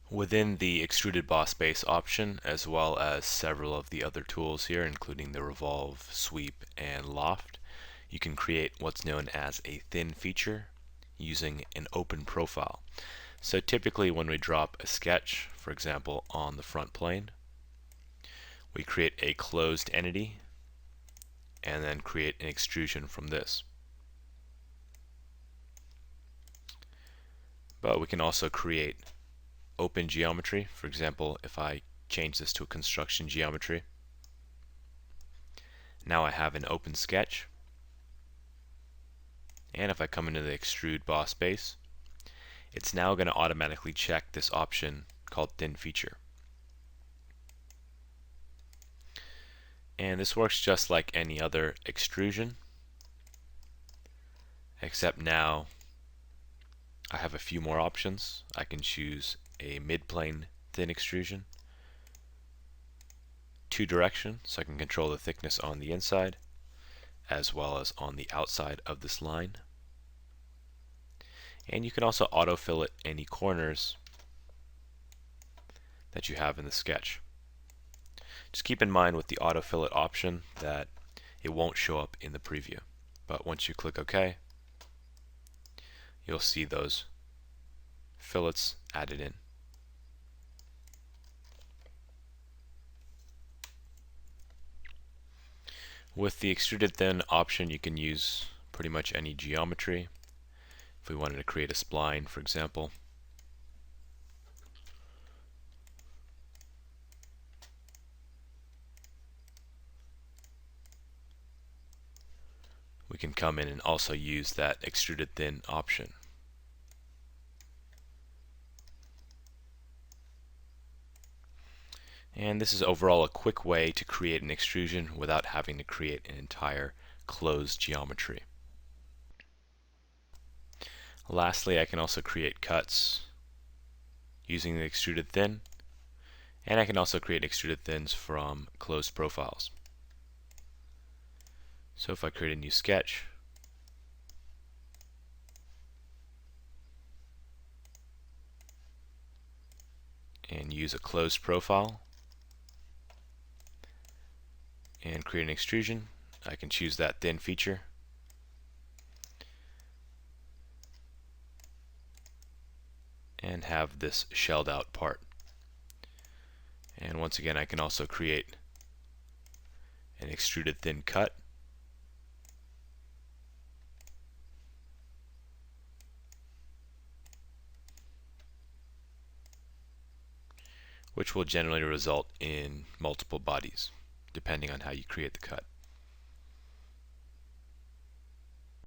Within the extruded boss base option, as well as several of the other tools here, including the revolve, sweep, and loft, you can create what's known as a thin feature using an open profile. So typically when we drop a sketch, for example, on the front plane, we create a closed entity and then create an extrusion from this. But we can also create open geometry. For example, if I change this to a construction geometry, now I have an open sketch. And if I come into the extrude boss base, it's now going to automatically check this option called thin feature. And this works just like any other extrusion, except now I have a few more options. I can choose a mid-plane thin extrusion, two direction, so I can control the thickness on the inside as well as on the outside of this line. And you can also auto fillet any corners that you have in the sketch. Just keep in mind with the auto fillet option that it won't show up in the preview, but once you click OK, you'll see those fillets added in. With the extruded thin option, you can use pretty much any geometry. If we wanted to create a spline, for example, we can come in and also use that extruded thin option. And this is overall a quick way to create an extrusion without having to create an entire closed geometry. Lastly, I can also create cuts using the extruded thin, and I can also create extruded thins from closed profiles. So if I create a new sketch, and use a closed profile and create an extrusion, I can choose that thin feature and have this shelled out part. And once again, I can also create an extruded thin cut, which will generally result in multiple bodies depending on how you create the cut.